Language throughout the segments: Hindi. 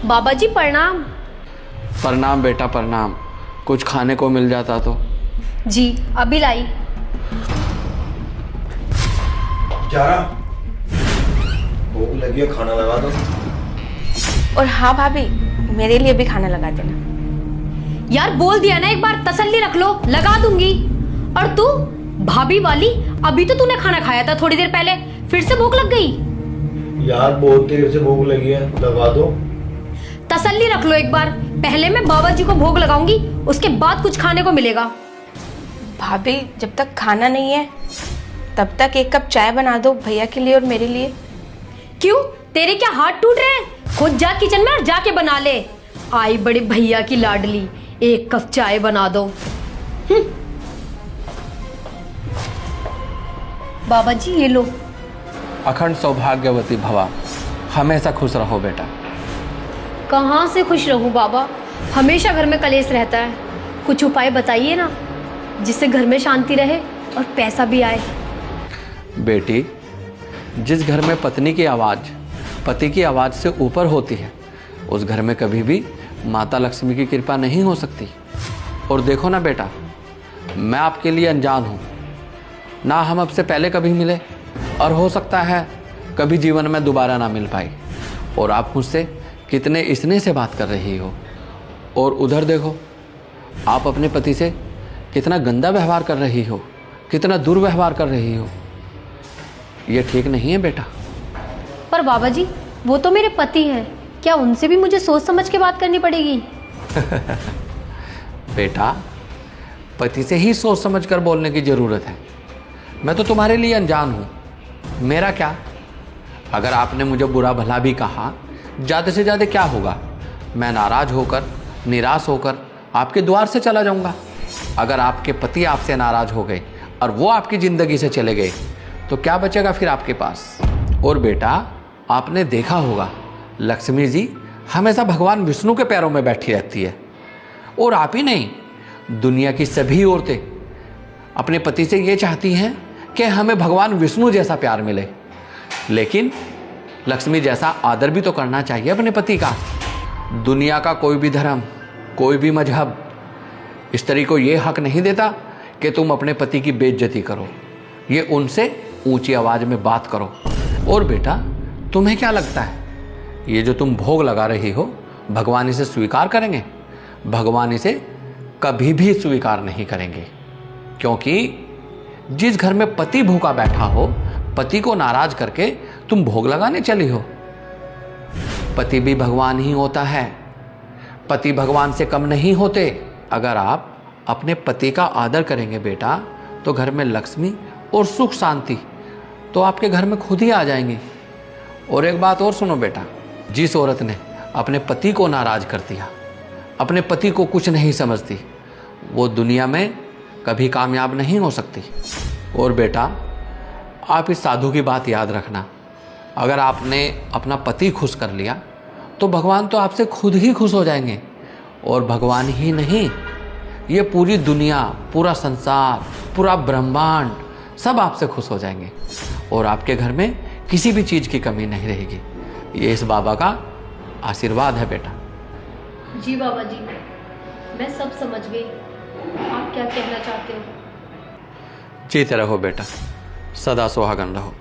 बाबा जी प्रणाम। प्रणाम बेटा प्रणाम। कुछ खाने को मिल जाता तो। जी अभी लाई। जारा, भूख लगी है, खाना लगा दो। और हाँ भाभी, मेरे लिए भी खाना लगा देना। यार बोल दिया ना, एक बार तसल्ली रख लो, लगा दूंगी। और तू भाभी वाली, अभी तो तूने खाना खाया था थोड़ी देर पहले, फिर से भूख लग गई। यार बहुत देर से भूख लगी है, लगा दो। तसल्ली रख लो एक बार, पहले मैं बाबा जी को भोग लगाऊंगी, उसके बाद कुछ खाने को मिलेगा। भाभी जब तक खाना नहीं है तब तक एक कप चाय बना दो भैया के लिए और मेरे लिए। क्यों, तेरे क्या हाथ टूट रहे हैं? खुद जा किचन में और जाके बना ले। आई बड़े भैया की लाडली, एक कप चाय बना दो। बाबा जी ये लो। अखंड सौभाग्यवती भवा, हमेशा खुश रहो बेटा। कहाँ से खुश रहूं बाबा, हमेशा घर में कलेश रहता है। कुछ उपाय बताइए ना, जिससे घर में शांति रहे और पैसा भी आए। बेटी, जिस घर में पत्नी की आवाज़ पति की आवाज़ से ऊपर होती है, उस घर में कभी भी माता लक्ष्मी की कृपा नहीं हो सकती। और देखो ना बेटा, मैं आपके लिए अनजान हूँ ना, हम अब से पहले कभी मिले और हो सकता है कभी जीवन में दोबारा ना मिल पाई। और आप मुझसे कितने स्नेह से बात कर रही हो, और उधर देखो आप अपने पति से कितना गंदा व्यवहार कर रही हो, कितना दुर्व्यवहार कर रही हो। ये ठीक नहीं है बेटा। पर बाबा जी वो तो मेरे पति हैं, क्या उनसे भी मुझे सोच समझ के बात करनी पड़ेगी? बेटा, पति से ही सोच समझ कर बोलने की ज़रूरत है। मैं तो तुम्हारे लिए अनजान हूँ, मेरा क्या। अगर आपने मुझे बुरा भला भी कहा, ज़्यादा से ज़्यादा क्या होगा, मैं नाराज़ होकर निराश होकर आपके द्वार से चला जाऊँगा। अगर आपके पति आपसे नाराज़ हो गए और वो आपकी ज़िंदगी से चले गए तो क्या बचेगा फिर आपके पास। और बेटा, आपने देखा होगा लक्ष्मी जी हमेशा भगवान विष्णु के पैरों में बैठी रहती है। और आप ही नहीं, दुनिया की सभी औरतें अपने पति से ये चाहती हैं कि हमें भगवान विष्णु जैसा प्यार मिले। लेकिन लक्ष्मी जैसा आदर भी तो करना चाहिए अपने पति का। दुनिया का कोई भी धर्म, कोई भी मजहब स्त्री को ये हक नहीं देता कि तुम अपने पति की बेइज्जती करो, ये उनसे ऊंची आवाज़ में बात करो। और बेटा, तुम्हें क्या लगता है ये जो तुम भोग लगा रही हो, भगवान इसे स्वीकार करेंगे? भगवान इसे कभी भी स्वीकार नहीं करेंगे, क्योंकि जिस घर में पति भूखा बैठा हो, पति को नाराज करके तुम भोग लगाने चली हो। पति भी भगवान ही होता है, पति भगवान से कम नहीं होते। अगर आप अपने पति का आदर करेंगे बेटा, तो घर में लक्ष्मी और सुख शांति तो आपके घर में खुद ही आ जाएंगी। और एक बात और सुनो बेटा, जिस औरत ने अपने पति को नाराज कर दिया, अपने पति को कुछ नहीं समझती, वो दुनिया में कभी कामयाब नहीं हो सकती। और बेटा, आप इस साधु की बात याद रखना, अगर आपने अपना पति खुश कर लिया तो भगवान तो आपसे खुद ही खुश हो जाएंगे। और भगवान ही नहीं, ये पूरी दुनिया, पूरा संसार, पूरा ब्रह्मांड सब आपसे खुश हो जाएंगे और आपके घर में किसी भी चीज़ की कमी नहीं रहेगी। ये इस बाबा का आशीर्वाद है बेटा। जी बाबा जी, मैं सब समझ गई, आप क्या कहना चाहते हो। जीते रहो बेटा, सदा सुहागन रहो।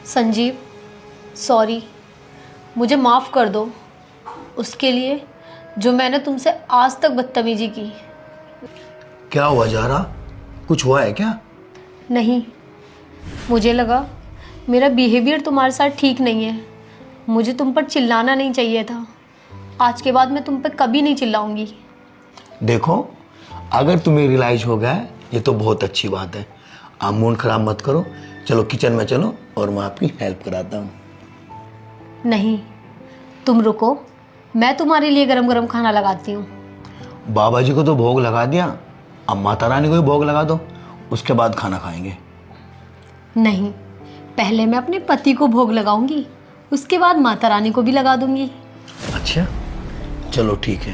संजीव, सॉरी, मुझे माफ़ कर दो उसके लिए जो मैंने तुमसे आज तक बदतमीजी की। क्या हुआ जारा, कुछ हुआ है क्या? नहीं, मुझे लगा मेरा बिहेवियर तुम्हारे साथ ठीक नहीं है, मुझे तुम पर चिल्लाना नहीं चाहिए था। आज के बाद मैं तुम पर कभी नहीं चिल्लाऊंगी। देखो, अगर तुम्हें रियलाइज हो गया है, ये तो बहुत अच्छी बात है। आप मूड खराब मत करो, चलो किचन में चलो और मैं आपकी हेल्प कराता हूँ। नहीं, तुम रुको, मैं तुम्हारे लिए गरम गरम खाना लगाती हूँ। बाबा जी को तो भोग लगा दिया, अब माता रानी को भी भोग लगा दो, उसके बाद खाना खाएंगे। नहीं, पहले मैं अपने पति को भोग लगाऊंगी, उसके बाद माता रानी को भी लगा दूंगी। अच्छा चलो ठीक है,